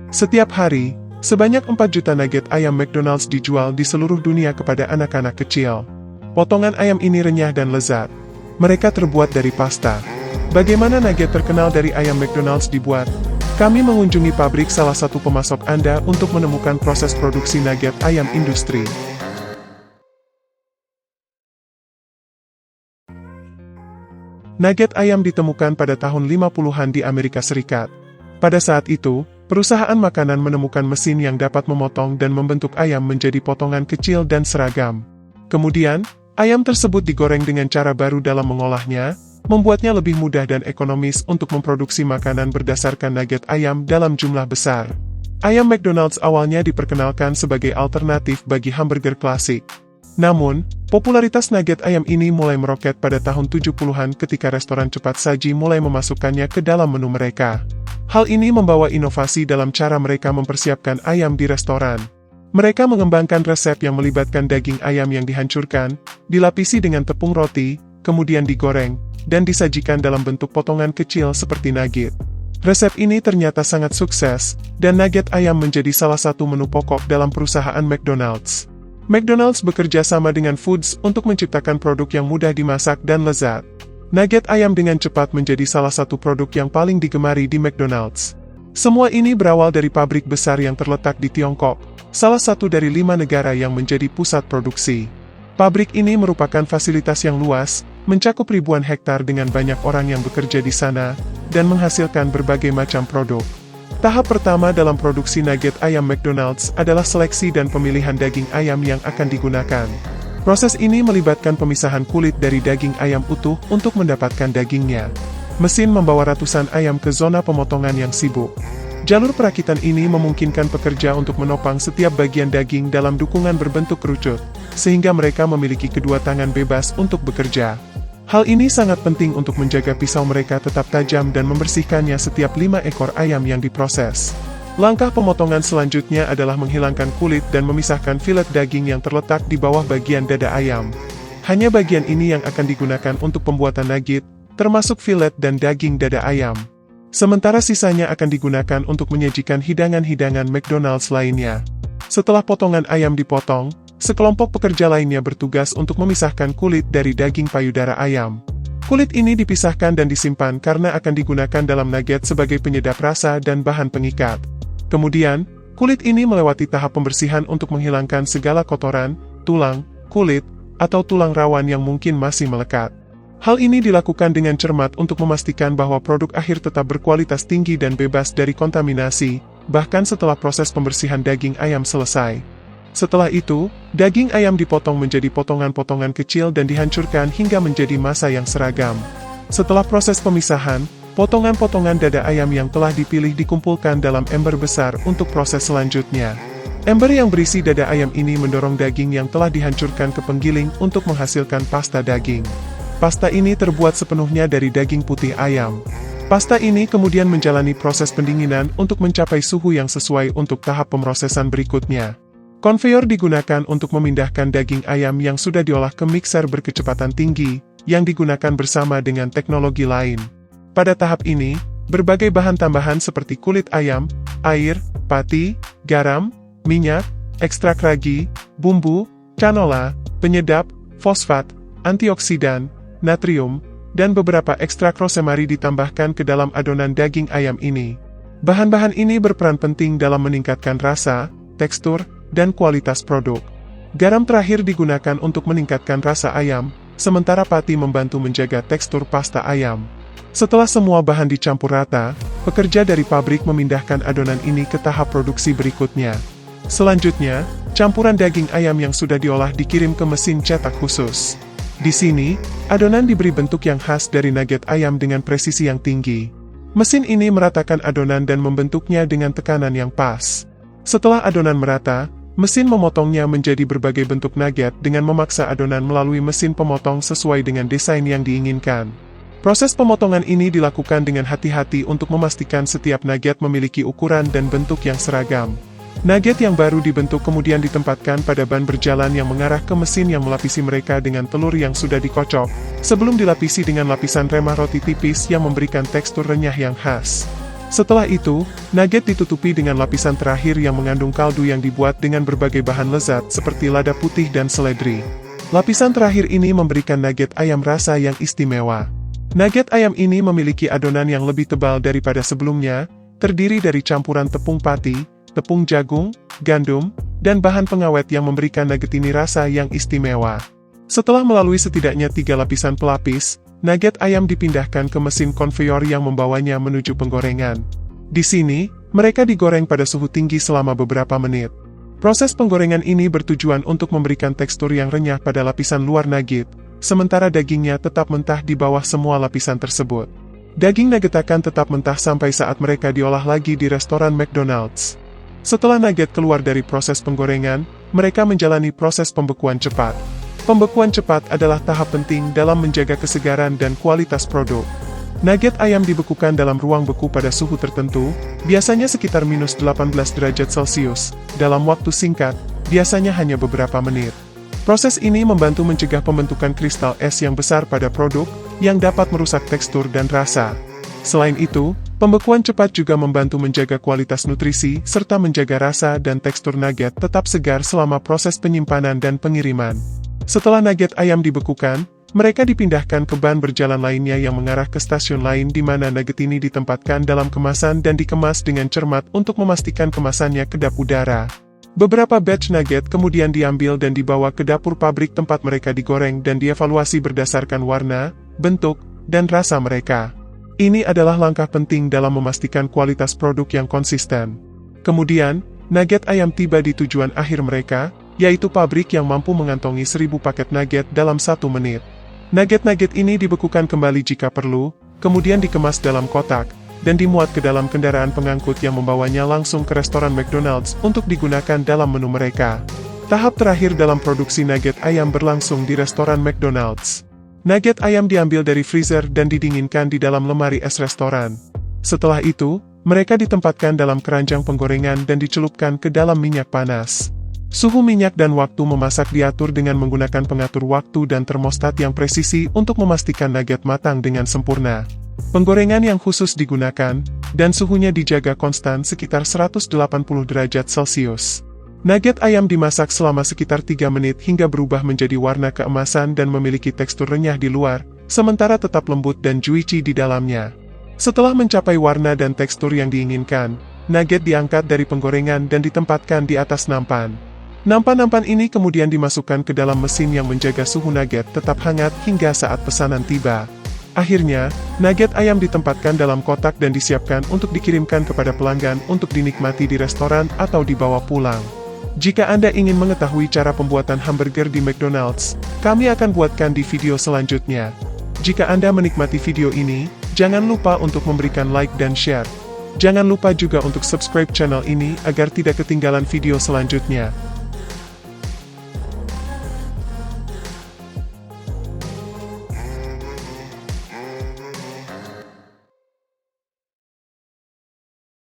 Setiap hari, sebanyak 4 juta nugget ayam McDonald's dijual di seluruh dunia kepada anak-anak kecil. Potongan ayam ini renyah dan lezat. Mereka terbuat dari pasta. Bagaimana nugget terkenal dari ayam McDonald's dibuat? Kami mengunjungi pabrik salah satu pemasok Anda untuk menemukan proses produksi nugget ayam industri. Nugget ayam ditemukan pada tahun 50-an di Amerika Serikat. Pada saat itu, perusahaan makanan menemukan mesin yang dapat memotong dan membentuk ayam menjadi potongan kecil dan seragam. Kemudian, ayam tersebut digoreng dengan cara baru dalam mengolahnya, membuatnya lebih mudah dan ekonomis untuk memproduksi makanan berdasarkan nugget ayam dalam jumlah besar. Ayam McDonald's awalnya diperkenalkan sebagai alternatif bagi hamburger klasik. Namun, popularitas nugget ayam ini mulai meroket pada tahun 70-an ketika restoran cepat saji mulai memasukkannya ke dalam menu mereka. Hal ini membawa inovasi dalam cara mereka mempersiapkan ayam di restoran. Mereka mengembangkan resep yang melibatkan daging ayam yang dihancurkan, dilapisi dengan tepung roti, kemudian digoreng, dan disajikan dalam bentuk potongan kecil seperti nugget. Resep ini ternyata sangat sukses, dan nugget ayam menjadi salah satu menu pokok dalam perusahaan McDonald's. McDonald's bekerja sama dengan Foods untuk menciptakan produk yang mudah dimasak dan lezat. Nugget ayam dengan cepat menjadi salah satu produk yang paling digemari di McDonald's. Semua ini berawal dari pabrik besar yang terletak di Tiongkok, salah satu dari 5 negara yang menjadi pusat produksi. Pabrik ini merupakan fasilitas yang luas, mencakup ribuan hektar dengan banyak orang yang bekerja di sana, dan menghasilkan berbagai macam produk. Tahap pertama dalam produksi nugget ayam McDonald's adalah seleksi dan pemilihan daging ayam yang akan digunakan. Proses ini melibatkan pemisahan kulit dari daging ayam utuh untuk mendapatkan dagingnya. Mesin membawa ratusan ayam ke zona pemotongan yang sibuk. Jalur perakitan ini memungkinkan pekerja untuk menopang setiap bagian daging dalam dukungan berbentuk kerucut, sehingga mereka memiliki kedua tangan bebas untuk bekerja. Hal ini sangat penting untuk menjaga pisau mereka tetap tajam dan membersihkannya setiap 5 ekor ayam yang diproses. Langkah pemotongan selanjutnya adalah menghilangkan kulit dan memisahkan filet daging yang terletak di bawah bagian dada ayam. Hanya bagian ini yang akan digunakan untuk pembuatan nugget, termasuk filet dan daging dada ayam. Sementara sisanya akan digunakan untuk menyajikan hidangan-hidangan McDonald's lainnya. Setelah potongan ayam dipotong, sekelompok pekerja lainnya bertugas untuk memisahkan kulit dari daging payudara ayam. Kulit ini dipisahkan dan disimpan karena akan digunakan dalam nugget sebagai penyedap rasa dan bahan pengikat. Kemudian, kulit ini melewati tahap pembersihan untuk menghilangkan segala kotoran, tulang, kulit, atau tulang rawan yang mungkin masih melekat. Hal ini dilakukan dengan cermat untuk memastikan bahwa produk akhir tetap berkualitas tinggi dan bebas dari kontaminasi, bahkan setelah proses pembersihan daging ayam selesai. Setelah itu, daging ayam dipotong menjadi potongan-potongan kecil dan dihancurkan hingga menjadi massa yang seragam. Setelah proses pemisahan, potongan-potongan dada ayam yang telah dipilih dikumpulkan dalam ember besar untuk proses selanjutnya. Ember yang berisi dada ayam ini mendorong daging yang telah dihancurkan ke penggiling untuk menghasilkan pasta daging. Pasta ini terbuat sepenuhnya dari daging putih ayam. Pasta ini kemudian menjalani proses pendinginan untuk mencapai suhu yang sesuai untuk tahap pemrosesan berikutnya. Konveyor digunakan untuk memindahkan daging ayam yang sudah diolah ke mixer berkecepatan tinggi, yang digunakan bersama dengan teknologi lain. Pada tahap ini, berbagai bahan tambahan seperti kulit ayam, air, pati, garam, minyak, ekstrak ragi, bumbu, canola, penyedap, fosfat, antioksidan, natrium, dan beberapa ekstrak rosemary ditambahkan ke dalam adonan daging ayam ini. Bahan-bahan ini berperan penting dalam meningkatkan rasa, tekstur, dan kualitas produk. Garam terakhir digunakan untuk meningkatkan rasa ayam, sementara pati membantu menjaga tekstur pasta ayam. Setelah semua bahan dicampur rata, pekerja dari pabrik memindahkan adonan ini ke tahap produksi berikutnya. Selanjutnya, campuran daging ayam yang sudah diolah dikirim ke mesin cetak khusus. Di sini, adonan diberi bentuk yang khas dari nugget ayam dengan presisi yang tinggi. Mesin ini meratakan adonan dan membentuknya dengan tekanan yang pas. Setelah adonan merata, mesin memotongnya menjadi berbagai bentuk nugget dengan memaksa adonan melalui mesin pemotong sesuai dengan desain yang diinginkan. Proses pemotongan ini dilakukan dengan hati-hati untuk memastikan setiap nugget memiliki ukuran dan bentuk yang seragam. Nugget yang baru dibentuk kemudian ditempatkan pada ban berjalan yang mengarah ke mesin yang melapisi mereka dengan telur yang sudah dikocok, sebelum dilapisi dengan lapisan remah roti tipis yang memberikan tekstur renyah yang khas. Setelah itu, nugget ditutupi dengan lapisan terakhir yang mengandung kaldu yang dibuat dengan berbagai bahan lezat seperti lada putih dan seledri. Lapisan terakhir ini memberikan nugget ayam rasa yang istimewa. Nugget ayam ini memiliki adonan yang lebih tebal daripada sebelumnya, terdiri dari campuran tepung pati, tepung jagung, gandum, dan bahan pengawet yang memberikan nugget ini rasa yang istimewa. Setelah melalui setidaknya 3 lapisan pelapis, nugget ayam dipindahkan ke mesin konveyor yang membawanya menuju penggorengan. Di sini, mereka digoreng pada suhu tinggi selama beberapa menit. Proses penggorengan ini bertujuan untuk memberikan tekstur yang renyah pada lapisan luar nugget, sementara dagingnya tetap mentah di bawah semua lapisan tersebut. Daging nugget akan tetap mentah sampai saat mereka diolah lagi di restoran McDonald's. Setelah nugget keluar dari proses penggorengan, mereka menjalani proses pembekuan cepat. Pembekuan cepat adalah tahap penting dalam menjaga kesegaran dan kualitas produk. Nugget ayam dibekukan dalam ruang beku pada suhu tertentu, biasanya sekitar minus 18 derajat Celcius, dalam waktu singkat, biasanya hanya beberapa menit. Proses ini membantu mencegah pembentukan kristal es yang besar pada produk, yang dapat merusak tekstur dan rasa. Selain itu, pembekuan cepat juga membantu menjaga kualitas nutrisi, serta menjaga rasa dan tekstur nugget tetap segar selama proses penyimpanan dan pengiriman. Setelah nugget ayam dibekukan, mereka dipindahkan ke ban berjalan lainnya yang mengarah ke stasiun lain di mana nugget ini ditempatkan dalam kemasan dan dikemas dengan cermat untuk memastikan kemasannya kedap udara. Beberapa batch nugget kemudian diambil dan dibawa ke dapur pabrik tempat mereka digoreng dan dievaluasi berdasarkan warna, bentuk, dan rasa mereka. Ini adalah langkah penting dalam memastikan kualitas produk yang konsisten. Kemudian, nugget ayam tiba di tujuan akhir mereka, yaitu pabrik yang mampu mengantongi 1000 paket nugget dalam 1 menit. Nugget-nugget ini dibekukan kembali jika perlu, kemudian dikemas dalam kotak, dan dimuat ke dalam kendaraan pengangkut yang membawanya langsung ke restoran McDonald's untuk digunakan dalam menu mereka. Tahap terakhir dalam produksi nugget ayam berlangsung di restoran McDonald's. Nugget ayam diambil dari freezer dan didinginkan di dalam lemari es restoran. Setelah itu, mereka ditempatkan dalam keranjang penggorengan dan dicelupkan ke dalam minyak panas. Suhu minyak dan waktu memasak diatur dengan menggunakan pengatur waktu dan termostat yang presisi untuk memastikan nugget matang dengan sempurna. Penggorengan yang khusus digunakan, dan suhunya dijaga konstan sekitar 180 derajat Celcius. Nugget ayam dimasak selama sekitar 3 menit hingga berubah menjadi warna keemasan dan memiliki tekstur renyah di luar, sementara tetap lembut dan juicy di dalamnya. Setelah mencapai warna dan tekstur yang diinginkan, nugget diangkat dari penggorengan dan ditempatkan di atas nampan. Nampan-nampan ini kemudian dimasukkan ke dalam mesin yang menjaga suhu nugget tetap hangat hingga saat pesanan tiba. Akhirnya, nugget ayam ditempatkan dalam kotak dan disiapkan untuk dikirimkan kepada pelanggan untuk dinikmati di restoran atau dibawa pulang. Jika Anda ingin mengetahui cara pembuatan hamburger di McDonald's, kami akan buatkan di video selanjutnya. Jika Anda menikmati video ini, jangan lupa untuk memberikan like dan share. Jangan lupa juga untuk subscribe channel ini agar tidak ketinggalan video selanjutnya.